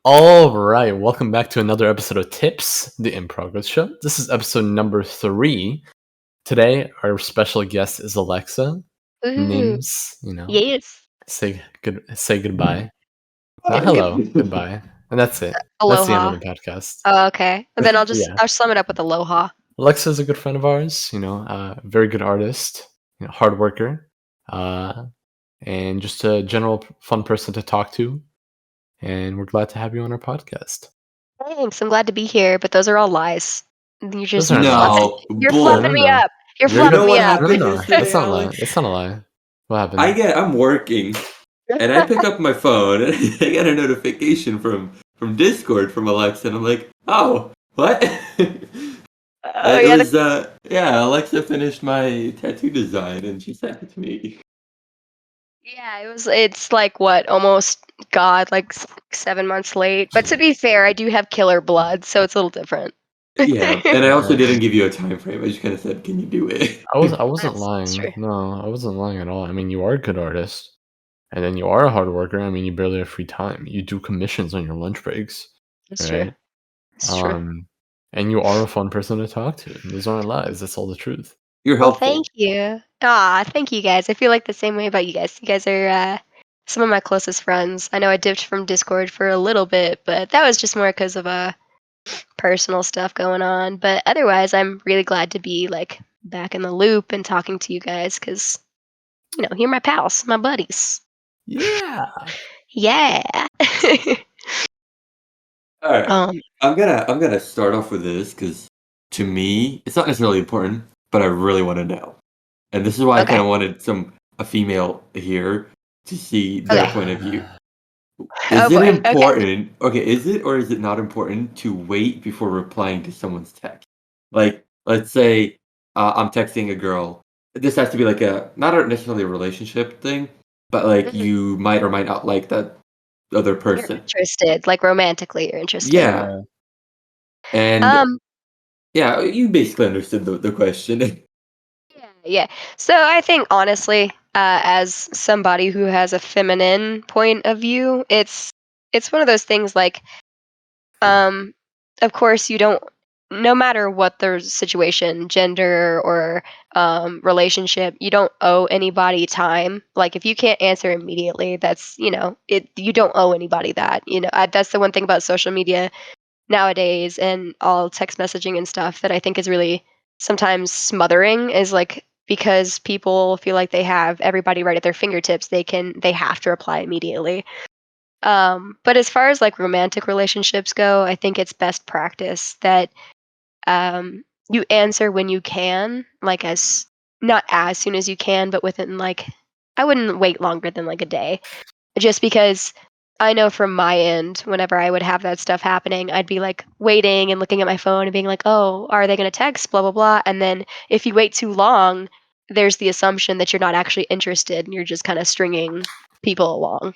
All right, welcome back to another episode of Tips, the InProgress show. This is episode number 3. Today, our special guest is Alexa. Ooh, Names, yes. say goodbye. Not Good. hello, goodbye, and that's it. That's the end of Aloha. the podcast. Oh, okay. And then Yeah, I'll sum it up with aloha. Alexa is a good friend of ours. Very good artist, hard worker, and just a general fun person to talk to. And we're glad to have you on our podcast. Thanks. I'm glad to be here, but those are all lies. Those You're aren't fluffing lies. No, you're No, no, fluffing bull. me no. up. You're You're You fluffing know good. me what up. No, no, happened no. yesterday, That's not a lie. Alex? That's not a lie. What happened? I'm working, and I pick up my phone, and I get a notification from Discord from Alexa, and I'm like, oh, what? Oh It yeah, was yeah, Alexa finished my tattoo design, and she sent it to me. it's like what, almost like 7 months late. But to be fair, I do have killer blood, so it's a little different. Yeah, and I also Right. didn't give you a time frame. I just kind of said, can you do it? I wasn't That's lying. true. No, I wasn't lying at all. I mean, you are a good artist, and then you are a hard worker. I mean, you barely have free time. You do commissions on your lunch breaks, That's true. right? It's true. And you are a fun person to talk to. Those aren't lies. That's all the truth. You're Well, helpful. thank you. Thank you guys. I feel like the same way about you guys. You guys are some of my closest friends. I know I dipped from Discord for a little bit, but that was just more because of personal stuff going on. But otherwise, I'm really glad to be like back in the loop and talking to you guys because you're my pals, my buddies. Yeah. Yeah. All right, um. I'm gonna start off with this because to me, it's not necessarily important, but I really want to know. And this is why I kind Okay. of wanted a female here to see their Okay. point of view. Oh Is it boy. Okay. important? Okay, is it or is it not important to wait before replying to someone's text? Like, let's say I'm texting a girl. This has to be like necessarily a relationship thing, but like Mhm. you might or might not like that other You're person. interested, like romantically, you're interested. Yeah, Yeah. and Um. yeah, you basically understood the question. Yeah. So I think honestly, as somebody who has a feminine point of view, it's one of those things like, um, of course you don't, no matter what the situation, gender or relationship, you don't owe anybody time. Like if you can't answer immediately, that's it. You don't owe anybody that. That's the one thing about social media nowadays and all text messaging and stuff that I think is really sometimes smothering is like because people feel like they have everybody right at their fingertips, they have to reply immediately. But as far as like romantic relationships go, I think it's best practice that you answer when you can, like as not as soon as you can, but within like I wouldn't wait longer than like a day just because I know from my end, whenever I would have that stuff happening, I'd be like waiting and looking at my phone and being like, oh, are they going to text? Blah, blah, blah. And then if you wait too long, there's the assumption that you're not actually interested and you're just kind of stringing people along.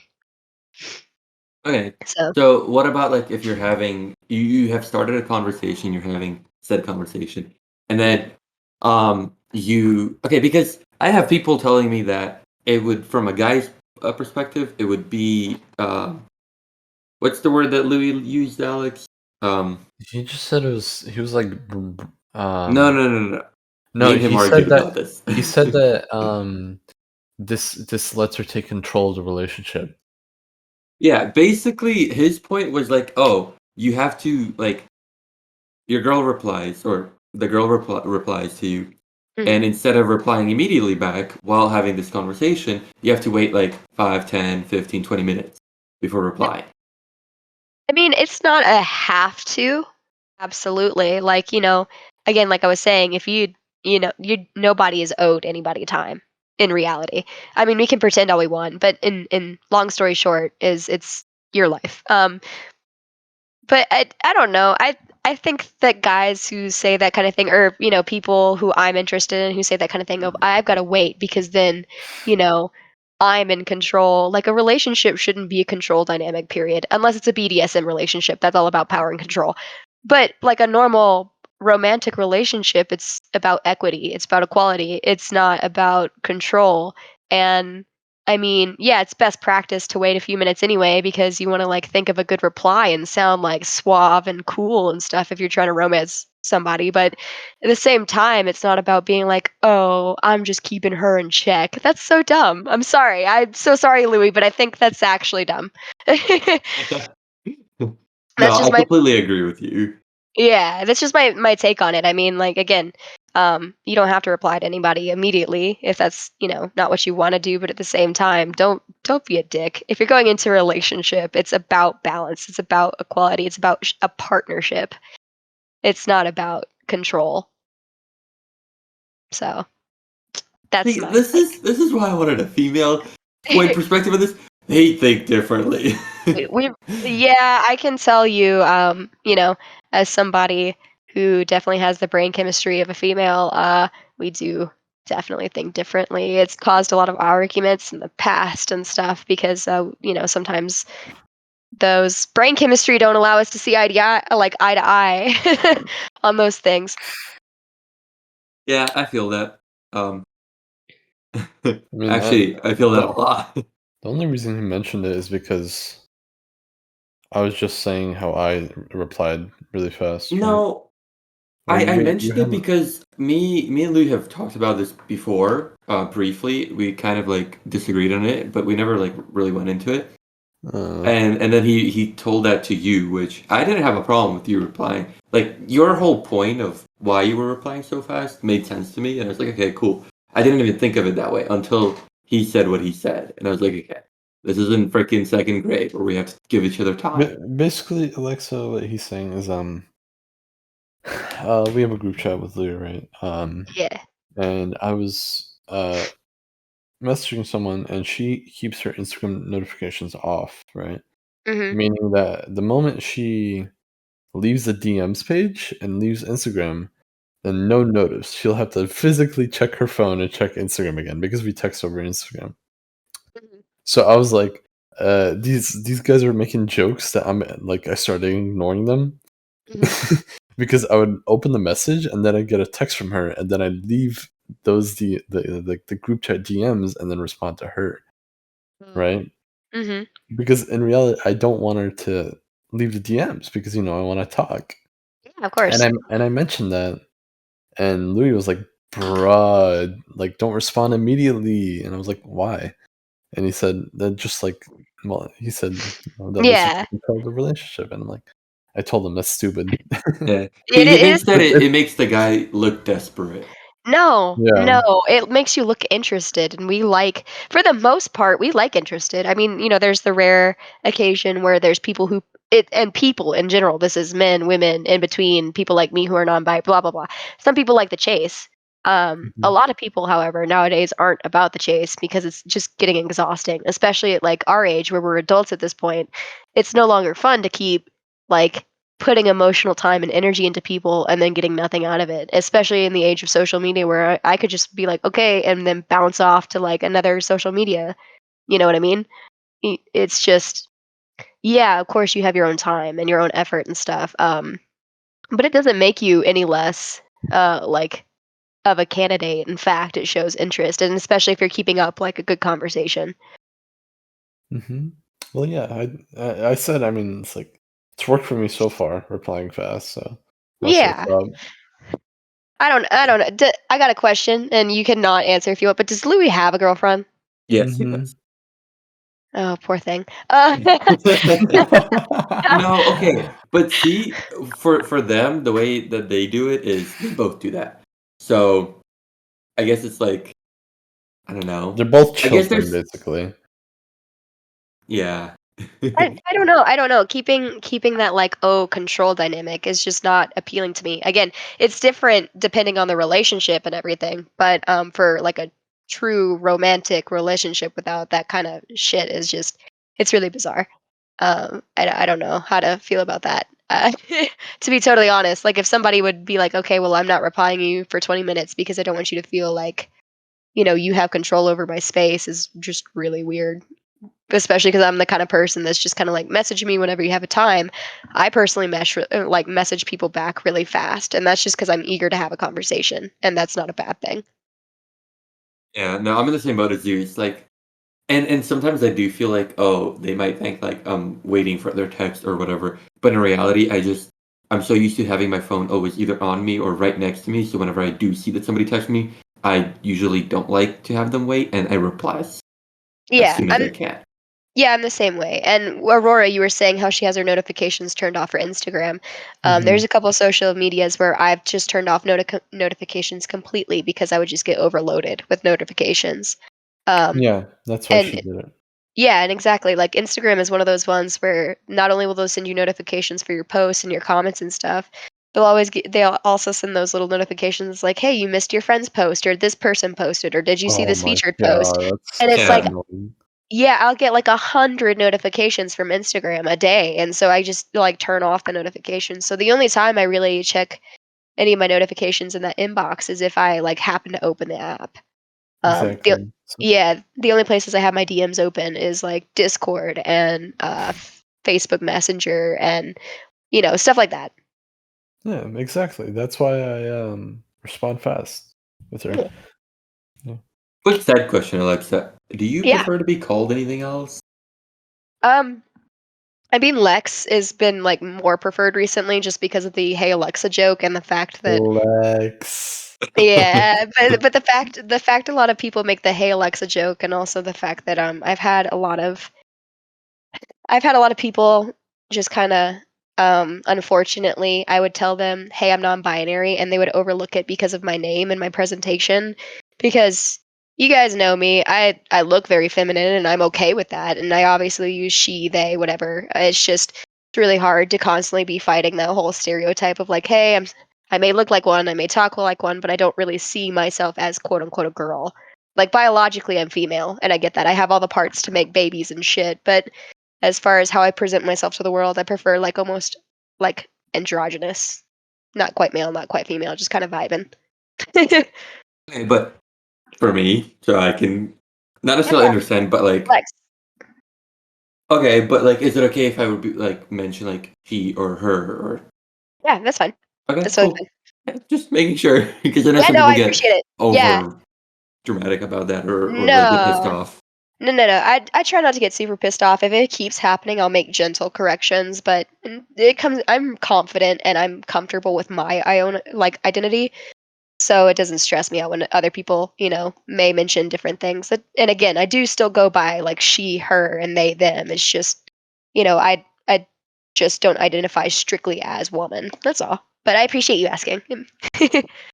Okay. So, So what about like if you're having you have started a conversation, you're having said conversation, and then you okay, because I have people telling me that it would from a guy's perspective, it would be what's the word that Louis used, Alex? Um He just said he was like no no no no no. Me no, and him he argued said that about this. this lets her take control of the relationship. Yeah, basically his point was like, oh, you have to like your girl replies or the girl replies to you. mhm. And instead of replying immediately back while having this conversation, you have to wait like 5, 10, 15, 20 minutes before replying. I mean, it's not a have to. Absolutely. Like, again, like I was saying, if nobody is owed anybody time in reality. I mean, we can pretend all we want, but in long story short is it's your life. But I don't know. I think that guys who say that kind of thing, or people who I'm interested in who say that kind of thing of I've got to wait because then, you know, I'm in control. Like a relationship shouldn't be a control dynamic, period, unless it's a BDSM relationship. That's all about power and control. But like a normal romantic relationship, it's about equity. It's about equality. It's not about control. And I mean, yeah, it's best practice to wait a few minutes anyway because you want to like think of a good reply and sound like suave and cool and stuff if you're trying to romance somebody. But at the same time, it's not about being like, oh, I'm just keeping her in check. That's so dumb. I'm sorry. I'm so sorry, Louis, but I think that's actually dumb. No, That's I just my completely agree with you. yeah, that's just my take on it. I mean, like again, you don't have to reply to anybody immediately if that's, not what you want to do, but at the same time, don't be a dick. If you're going into a relationship, it's about balance. It's about equality. It's about a partnership. It's not about control. So, that's See, my this is why I wanted a female point take. perspective of this. They think differently. we yeah, I can tell you, as somebody who definitely has the brain chemistry of a female, we do definitely think differently. It's caused a lot of arguments in the past and stuff because, sometimes those brain chemistry don't allow us to see eye to eye on those things. Yeah, I feel that. Um, I mean, actually, I feel that the a lot. the only reason he mentioned it is because I was just saying how I replied really fast, right? No, Or I you mentioned it haven't. because me and Lou have talked about this before, briefly. We kind of like disagreed on it, but we never like really went into it. Uh, And then he told that to you, which I didn't have a problem with you replying. Like your whole point of why you were replying so fast made sense to me, and I was like, okay, cool. I didn't even think of it that way until he said what he said, and I was like, okay, this isn't freaking second grade where we have to give each other time. basically, Alexa, what he's saying is, we have a group chat with Leah, right? Yeah. And I was messaging someone, and she keeps her Instagram notifications off, right? Mhm. Meaning that the moment she leaves the DMs page and leaves Instagram, then no notice. She'll have to physically check her phone and check Instagram again because we text over Instagram. Mhm. So I was like, these guys are making jokes that I'm like I started ignoring them Mhm. because I would open the message and then I'd get a text from her and then I'd leave those the group chat DMs and then respond to her, Mm. right? Mhm. Because in reality, I don't want her to leave the DMs because I want to talk. Yeah, of And course. I mentioned that, and Louis was like, "Bruh, like don't respond immediately." And I was like, "Why?" And he said that just like, well, he said that this is Yeah. part of the relationship, and I'm like, I told him that's stupid. Yeah, It he is thinks that It it makes the guy look desperate. No, yeah. no, it makes you look interested, and for the most part, we like interested. I mean, there's the rare occasion where there's people and people in general, this is men, women, in between, people like me who are non-bi, blah, blah, blah. Some people like the chase. A Mhm, lot of people, however, nowadays aren't about the chase because it's just getting exhausting, especially at like our age where we're adults at this point. It's no longer fun to keep like putting emotional time and energy into people and then getting nothing out of it, especially in the age of social media where I could just be like, okay, and then bounce off to like another social media. You know what I mean? It's just, yeah, of course you have your own time and your own effort and stuff. But it doesn't make you any less, like, of a candidate. In fact, it shows interest, and especially if you're keeping up like a good conversation. mhm. Well, yeah, I said, I mean, it's like it's worked for me so far, replying fast. So that's what's Yeah. up. I don't know. I got a question, and you cannot answer if you want. But does Louis have a girlfriend? Yes, he Mhm. does. Oh, poor thing. No, okay, but see, for them, the way that they do it is they both do that. So I guess it's like I don't They're know. both I guess children, there's basically. yeah. I don't know. I don't know. Keeping that like control dynamic is just not appealing to me. Again, it's different depending on the relationship and everything. But for like a true romantic relationship without that kind of shit is just it's really bizarre. I don't know how to feel about that. To be totally honest, like if somebody would be like, okay, well, I'm not replying you for 20 minutes because I don't want you to feel like you have control over my space is just really weird. Especially because 'cause I'm the kind of person that's just kinda like, "Message me whenever you have a time." I personally message people back really fast, and that's just because 'cause I'm eager to have a conversation, and that's not a bad thing. Yeah, no, I'm in the same boat as you. It's like And sometimes I do feel like, oh, they might think like I'm waiting for their text or whatever. But in reality, I'm so used to having my phone always either on me or right next to me. So whenever I do see that somebody texts me, I usually don't like to have them wait, and I reply as Yeah, soon as I I'm can. yeah, I'm the same way. And Aurora, you were saying how she has her notifications turned off for Instagram. There's Mhm. a couple of social medias where I've just turned off notifications completely because I would just get overloaded with notifications. Um, Yeah, that's why and she did it. yeah, and exactly. Like Instagram is one of those ones where not only will they send you notifications for your posts and your comments and stuff, they'll also send those little notifications like, "Hey, you missed your friend's post," or "This person posted," or "Did you see Oh this my featured post?" god, that's And it's so like, Yeah. annoying. yeah, I'll get like 100 notifications from Instagram a day, and so I just like turn off the notifications. So the only time I really check any of my notifications in that inbox is if I like happen to open the app. The Exactly. So yeah, the only places I have my DMs open is like Discord and Facebook Messenger and stuff like that. yeah, exactly. That's why I respond fast with her. Yeah. Yeah. Quick side question, Alexa. Do you Yeah. prefer to be called anything else? Um, I mean, Lex has been like more preferred recently just because of the "Hey Alexa" joke and the fact that Lex. yeah, but the fact a lot of people make the "Hey Alexa" joke, and also the fact that I've had a lot of people just kinda, unfortunately, I would tell them, "Hey, I'm non-binary," and they would overlook it because of my name and my presentation, because you guys know me, I look very feminine, and I'm okay with that, and I obviously use she, they, whatever. It's really hard to constantly be fighting that whole stereotype of like, "Hey, I may look like one, I may talk like one, but I don't really see myself as quote unquote a girl." Like biologically, I'm female, and I get that. I have all the parts to make babies and shit, but as far as how I present myself to the world, I prefer like almost like androgynous. Not quite male, not quite female, just kind of vibing. Yeah, Okay, but for me, so I can not necessarily understand, but like, flex. okay, but like, is it okay if I would be like mention like he or her or Yeah, that's fine. okay, That's totally cool. fine. Yeah, just making sure because I know Yeah, some no, people I get appreciate it. Yeah. over dramatic about that or like get pissed No. off. No. I try not to get super pissed off. If it keeps happening, I'll make gentle corrections, but it comes I'm confident and I'm comfortable with my own like identity. So it doesn't stress me out when other people, may mention different things. And again, I do still go by like she, her, and they, them. It's just, I just don't identify strictly as woman. That's all. But I appreciate you asking.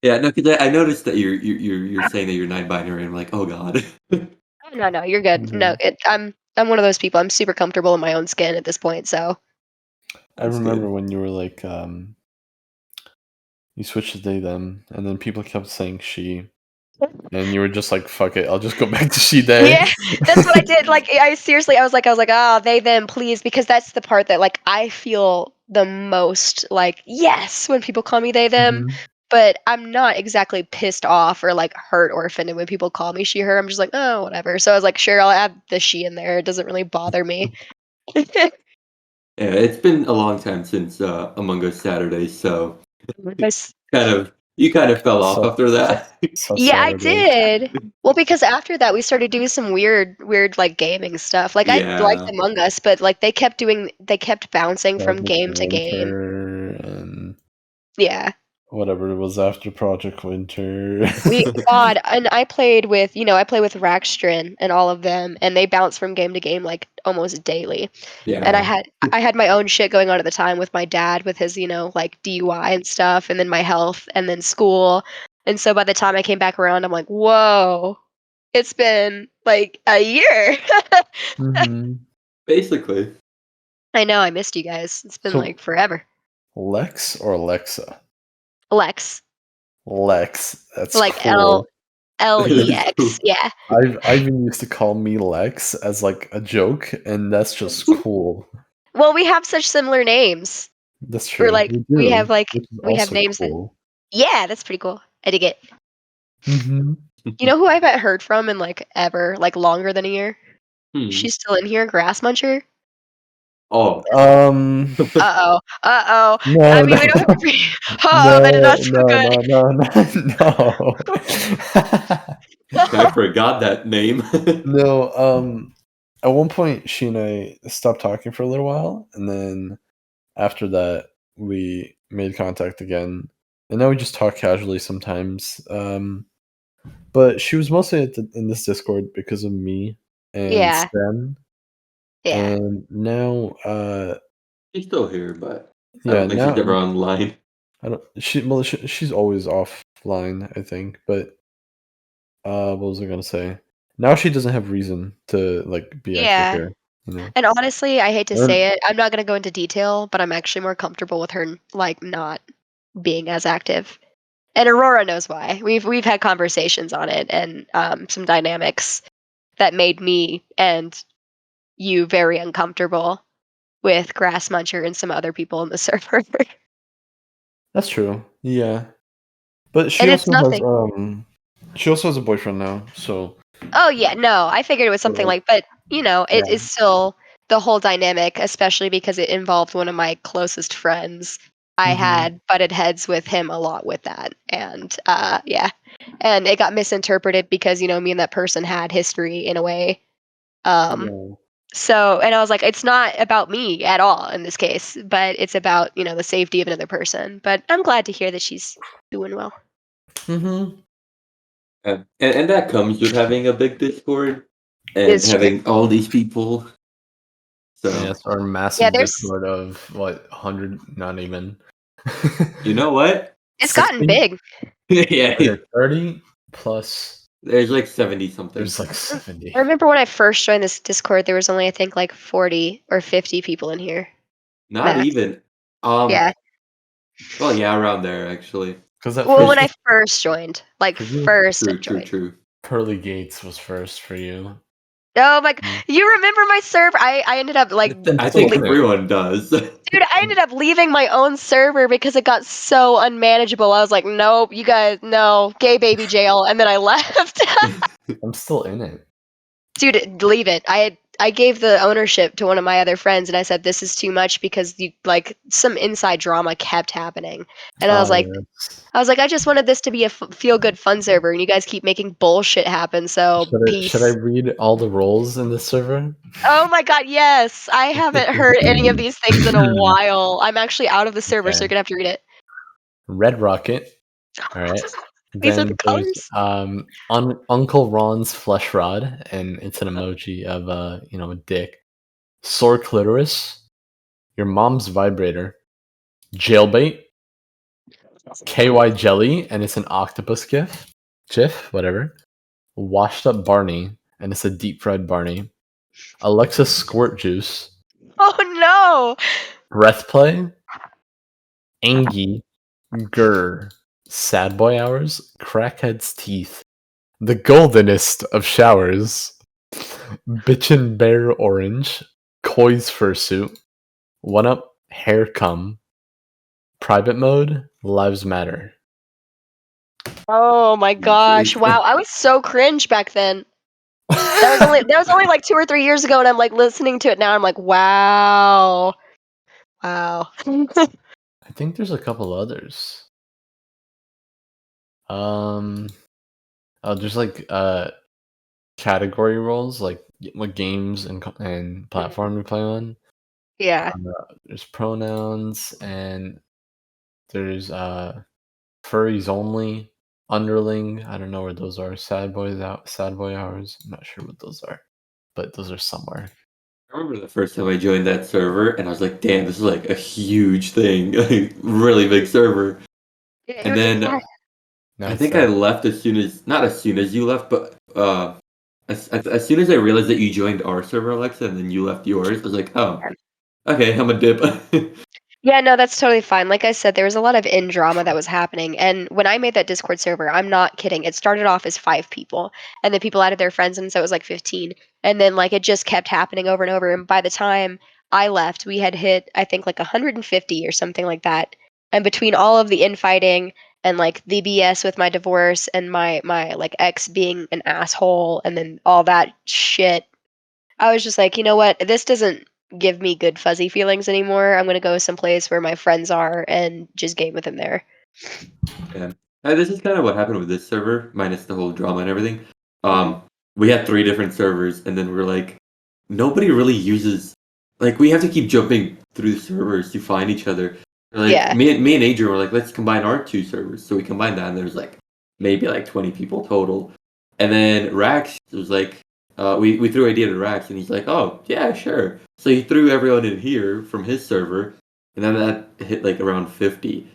Yeah, no, because I noticed that you're saying that you're non-binary. And I'm like, oh god. Oh, no, you're good. No, Mhm. I'm one of those people. I'm super comfortable in my own skin at this point. So I That's remember good. when you were like, you switched to they them, and then people kept saying she, and you were just like, "Fuck it, I'll just go back to she they." yeah, that's what I did. Like, I seriously, I was like, "Ah, they, them, please," because that's the part that like I feel the most like yes when people call me they, them. Mhm. But I'm not exactly pissed off or like hurt or offended when people call me she, her. I'm just like, oh, whatever. So I was like, sure, I'll add the she in there. It doesn't really bother me. Yeah, it's been a long time since Among Us Saturday, so There's- you kind of fell off So after that. so yeah, I Saturday. did. Well, because after that we started doing some weird like gaming stuff. Like I liked Yeah, Among Us, but like they kept bouncing from Project game to game. Winter and Yeah. whatever it was after Project Winter. God, and I play with Rackstrin and all of them, and they bounce from game to game like almost daily. And I yeah. had I had my own shit going on at the time with my dad with his, like DUI and stuff, and then my health, and then school. And so by the time I came back around, I'm like, whoa, it's been like a year. Mhm. Basically. I know, I missed you guys. It's been So like forever. Lex or Alexa? Lex, Lex. That's like L cool. L That E is X. cool. Yeah. Ivan used to call me Lex as like a joke, and that's just cool. Well, we have such similar names. That's We're true. like We we do, have like which is we have also names that cool. yeah, that's pretty cool. I dig it. Mhm. You know who I haven't heard from in like ever, like longer than a year? Hmm. She's still in here, Grass Muncher. Oh. Um, Uh-oh. Uh-oh. I no, mean, no, we don't have to no, that did not no, sound good. no, no, no, no. I forgot that name. No, at one point, she and I stopped talking for a little while, and then after that, we made contact again, and now we just talk casually sometimes. But she was mostly in this Discord because of me and Yeah, Stem, yeah. and now, She's still here, but I yeah, don't think she's now ever online. I don't. She's always offline, I think. But what was I gonna say? Now she doesn't have reason to like be active Yeah. here. You know. And honestly, I hate to And say it, I'm not gonna go into detail, but I'm actually more comfortable with her like not being as active. And Aurora knows why. We've had conversations on it and some dynamics that made me and you very uncomfortable with Grass Muncher and some other people in the server. that's true. Yeah, but And it's nothing. she also has a boyfriend now. So Oh yeah, no, I figured it was something like, like, but you know, it yeah. is still the whole dynamic, especially because it involved one of my closest friends. I Hmm. had butted heads with him a lot with that, and yeah, and it got misinterpreted because me and that person had history in a way. Um, Yeah. so, and I was like, it's not about me at all in this case, but it's about the safety of another person. But I'm glad to hear that she's doing well. Hmm. And that comes with having a big Discord and It's true. having all these people. Yeah, So it's our Yeah, massive there's Discord of what 100, not even you know what? it's gotten 60. big. Yeah, Okay, 30 plus. there's like 70 something. There's like I 70. remember when I first joined this Discord, there was only I think like 40 or 50 people in here Not max. even. Um. Yeah. Well, yeah, around there actually. Because at Well, when first, I first joined, like for you, first True. True. joined. True. Pearly Gates was first for you. Oh my! Mm. You remember my server? I ended up like, I'm I still think in it. everyone does. dude, I ended up leaving my own server because it got so unmanageable. I was like, nope, you guys, no, gay baby jail, and then I left. I'm still in it. Dude, leave it. I gave the ownership to one of my other friends, and I said this is too much because some inside drama kept happening, and I was Oh like, yeah. I just wanted this to be a feel good fun server, and you guys keep making bullshit happen. So Should I peace. read all the roles in this server? Oh my god, yes! I haven't heard any of these things in a while. I'm actually out of the server, so Okay. you're gonna have to read it. Red Rocket. All right. These are the Then there's colors. Uncle Ron's flesh rod, and it's an emoji of a dick. Sore clitoris. Your mom's vibrator. Jailbait. KY jelly, and it's an octopus GIF, whatever. Washed up Barney, and it's a deep fried Barney. Alexa squirt juice. Oh Breath play. Angie. Grr. Sad boy hours. Crackhead's teeth. The goldenest of showers. Bitchin' bear orange. Koi's fursuit. One up hair cum. Private mode. Lives matter. Oh my gosh! Jeez. Wow, I was so cringe back then. That was only like 2 or 3 years ago, and I'm like listening to it now. I'm like, wow, wow. I think there's a couple others. Um, there's like category roles, like what games and platform we play on. Yeah. There's pronouns, and there's furries only, underling. I don't know where those are. Sad boy hours. I'm not sure what those are, but those are somewhere. I remember the first time I joined that server, and I was like, "Damn, this is like a huge thing, like, really big server." And then Now I it's think I dead. left not as soon as you left, but as soon as I realized that you joined our server, Alexa, and then you left yours, I was like, "Oh, okay, I'm a dip." Yeah, no, that's totally fine. Like I said, there was a lot of in drama that was happening. And when I made that Discord server, I'm not kidding. It started off as 5 people, and then people added their friends, and so it was like 15. And then like it just kept happening over and over. And by the time I left, we had hit I think like 150 or something like that. And between all of the infighting and like the BS with my divorce and my like ex being an asshole, and then all that shit, I was just like, you know what? This doesn't give me good fuzzy feelings anymore. I'm gonna go someplace where my friends are and just game with them there. Yeah. This is kind of what happened with this server, minus the whole drama and everything. Mhm. we had 3 different servers, and then we're like, nobody really uses like, we have to keep jumping through the servers to find each other. Like, Yeah. me and Adrian were like, "Let's combine our 2 servers." So we combined that, and there's, like, maybe, like, 20 people total. And then Rax was like, we threw idea to Rax, and he's like, "Oh, yeah, sure." So he threw everyone in here from his server, and then that hit, like, around 50.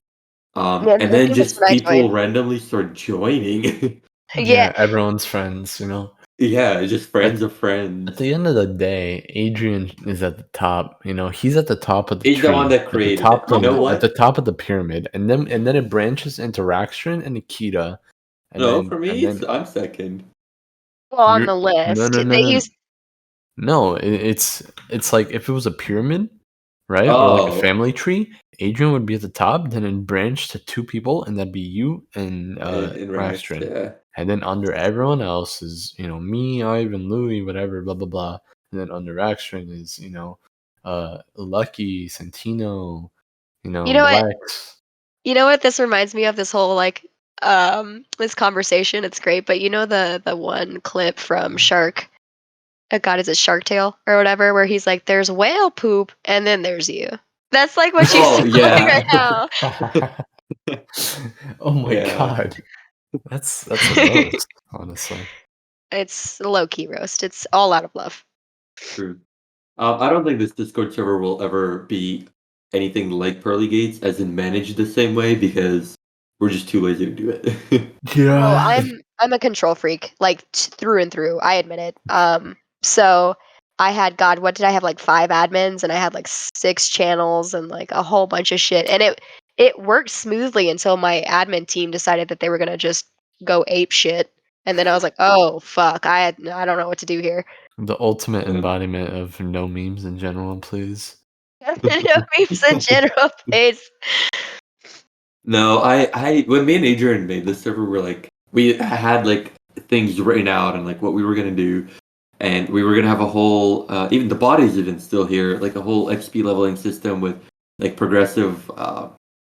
Man, And I then think that's just when I people joined. randomly start joining. Yeah. Yeah, everyone's friends, you know? Yeah, just friends At of at friends. the end of the day, Adrian is at the top, you know, he's at the top of the He's the one tree, that created it. You know at what? the top of the pyramid, and then it branches into Rackstrin and Nikita, No, for and me, then I'm second. Well, on you're the no, list, no, no, they no. use No, it's like if it was a pyramid, right? Or like a Oh, family tree, Adrian would be at the top, then it'd branch to 2 people, and that'd be you and, in Rax, Rackstrin. yeah. And then under everyone else is, you know, me, Ivan, Louis, whatever, blah, blah, blah. And then under Rackstrin is, you know, Lucky, Santino, you you know know, what Lex. you know what this reminds me of, this whole, like, this conversation, it's great, but you know the one clip from Shark God, is it Shark Tale or whatever, where he's like, "There's whale poop, and then there's you." That's, like, what you Oh, sound like right yeah. now. Oh my Yeah, god. That's a roast, honestly. It's a low-key roast, it's all out of love. true. I don't think this Discord server will ever be anything like Pearly Gates, as in managed the same way, because we're just too lazy to do it. Oh, Yeah. I'm a control freak, like, through and through, I admit it. So I had God, what did I have, like, 5 admins, and I had, like, 6 channels and, like, a whole bunch of shit, and it worked smoothly until my admin team decided that they were gonna just go ape shit, and then I was like, "Oh, fuck, I don't know what to do here." The ultimate Yeah. embodiment of no memes in general, please. No memes in general, please. No, I when me and Adrian made this server, we're like, we had like things written out and like what we were gonna do, and we were gonna have a whole, even the body's even still here, like a whole XP leveling system with like progressive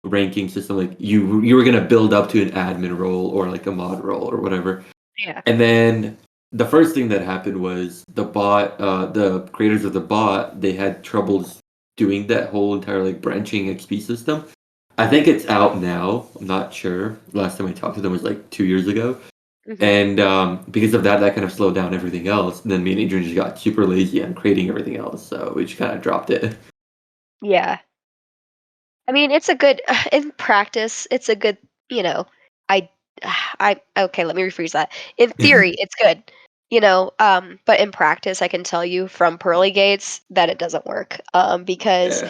ranking system. Like you were gonna build up to an admin role or like a mod role or whatever. Yeah. And then the first thing that happened was the creators of the bot, they had troubles doing that whole entire like branching XP system. I think it's out now. I'm not sure. Last time I talked to them was like 2 years ago. Mhm. And because of that, that kind of slowed down everything else. And then me and Adrian just got super lazy on creating everything else. So we just kind of dropped it. Yeah. I mean, it's a good in practice, it's a good, you know, I I okay, let me rephrase that. In theory, it's good, but in practice, I can tell you from pearly gates that it doesn't work. Because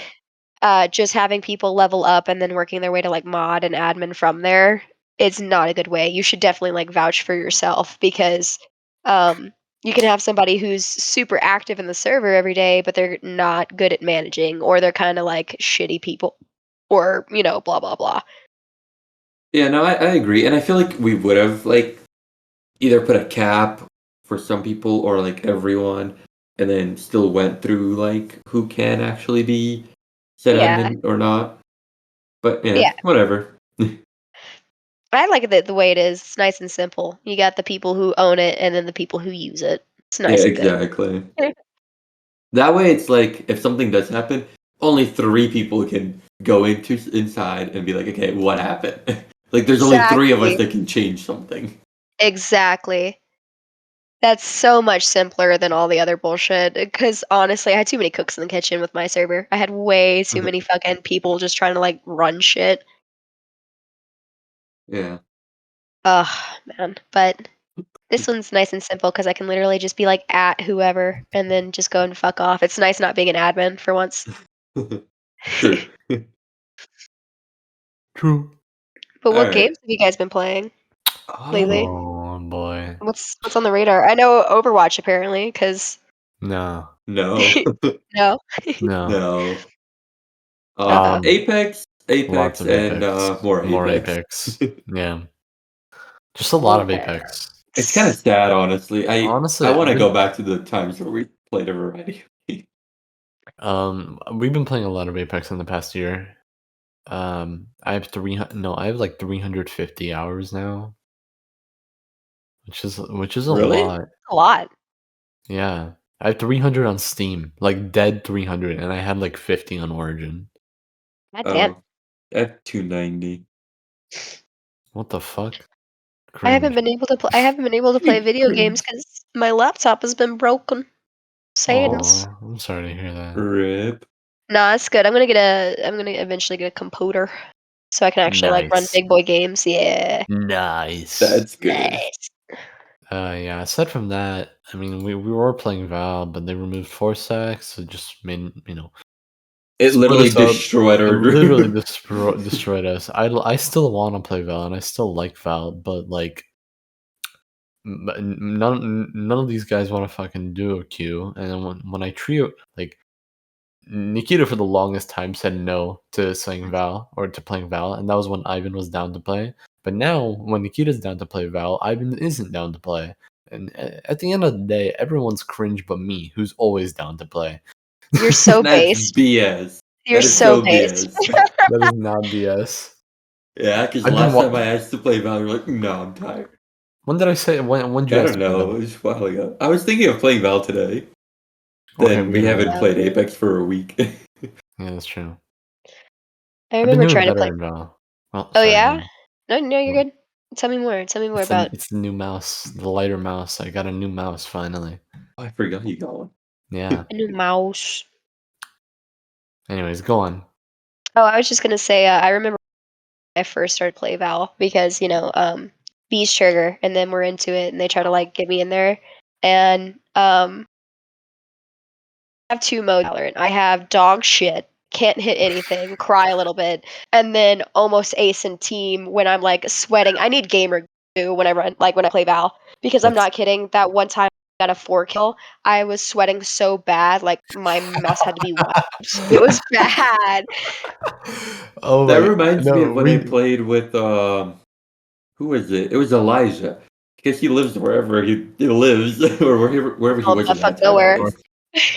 Yeah. just having people level up and then working their way to like mod and admin from there, it's not a good way. You should definitely like vouch for yourself because um you can have somebody who's super active in the server every day, but they're not good at managing, or they're kind of like shitty people, or blah blah blah. Yeah, no, I agree. And I feel like we would have like either put a cap for some people or like everyone, and then still went through like who can actually be said Yeah, admin or not. But yeah, yeah. whatever. I like it the way it is. It's nice and simple. You got the people who own it, and then the people who use it. It's Yeah, nice and good. exactly. That way, it's like if something does happen, only 3 people can go inside and be like, okay, what happened? Like, there's only 3 of us Exactly. that can change something. Exactly. That's so much simpler than all the other bullshit. Because honestly, I had too many cooks in the kitchen with my server. I had way too many fucking people just trying to like run shit. Yeah. Ugh, man. But this one's nice and simple because I can literally just be like at whoever and then just go and fuck off. It's nice not being an admin for once. True. True. But All what right. games have you guys been playing lately? Oh boy. What's on the radar? I know Overwatch apparently, because No. No. no. No. No. Uh oh. Apex, Lots Apex, of and Apex. more More Apex. Apex. Yeah. Just a lot of Okay. Apex. It's kind of sad, honestly. I Honestly, want to go back to the times where we played a variety. we've been playing a lot of Apex in the past year. I have 300 no, I have like 350 hours now. which is a Really? lot. A lot. Yeah. I have 300 on Steam, like dead 300, and I had like 50 on Origin. God damn. Oh, at 290. What the fuck? I haven't Cringe. been able to I haven't been able to play video games Cringe. because my laptop has been broken. Sadness. Oh, I'm sorry to hear that. Rip. Nah, it's good. I'm gonna eventually get a computer so I can actually like run Nice. big boy games. Yeah. Nice. That's good. Nice. Yeah, aside from that, I mean, we were playing Val, but they removed Force X, so it just made, It split literally us up. destroyed It our literally group. destroyed us. I still want to play Val, and I still like Val, but like, none of these guys want to fucking do a queue. And then when I trio, like, Nikita for the longest time said no to saying Val or to playing Val, and that was when Ivan was down to play. But now, when Nikita's down to play Val, Ivan isn't down to play. And at the end of the day, everyone's cringe but me, who's always down to play. You're so That's based. BS. You're That is so so based. BS. That is not BS. Yeah, because I've been last time I wa- asked to play Val, you're like, no, I'm tired. When did I say when did you I ask don't to play know. It Val? was a while ago. I was thinking of playing Val today. Okay, Then we we can do haven't that. played Apex for a week. Yeah, that's true. I I've been remember doing trying to better play. in Val. Well, Oh sorry, go yeah? on. No, no, Go you're on. good. Tell me more. Tell me more about It's the new mouse, the lighter mouse. I got a new mouse finally. I forgot you got one. Yeah. a new mouse. Anyways, go on. Oh, I was just gonna say. I remember when I first started play Val because Beast Trigger, and then we're into it, and they try to like get me in there, and I have two modes, Valorant. I have dog shit, can't hit anything, cry a little bit, and then almost ace in team when I'm like sweating. I need gamer too when I run like when I play Val because I'm That's not kidding. That one time I got a 4 kill, I was sweating so bad, like my mouse had to be wiped. It was bad. Oh That my reminds me no, of when I played with who was it? It was Elijah. Because he lives wherever he lives, or wherever he Oh, was the at fuck that time, nowhere. North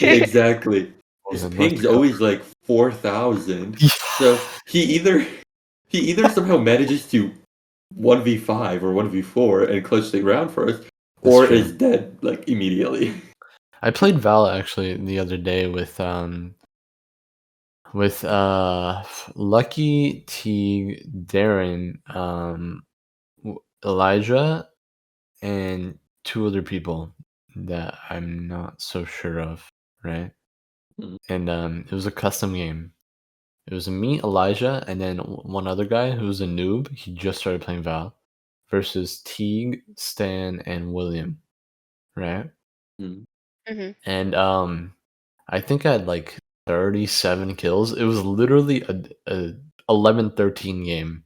anyways. Exactly. was His in North ping's Dakota. always like 4,000. So he either somehow manages to 1v5 or 1v4 and clutch the round for us, That's or is true. dead like immediately. I played Val actually the other day with Lucky T, Darren, Elijah, and two other people that I'm not so sure of, right? Mm. And it was a custom game. It was me, Elijah, and then one other guy who was a noob. He just started playing Val versus Teague, Stan, and William, right? Mm. hmm And I think I had like 37 kills. It was literally a 11-13 game.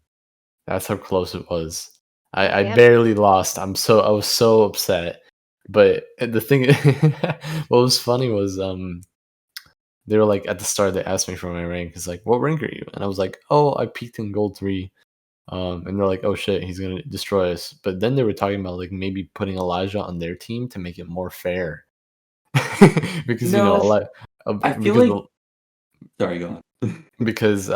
That's how close it was. I Damn. barely lost. I was so upset. But the thing what was funny was they were like at the start they asked me for my rank. It's like, what rank are you? And I was like, oh, I peaked in gold 3. And they're like, oh shit, he's gonna destroy us. But then they were talking about like maybe putting Elijah on their team to make it more fair. Because a No, lot I feel because like. Sorry, go on. because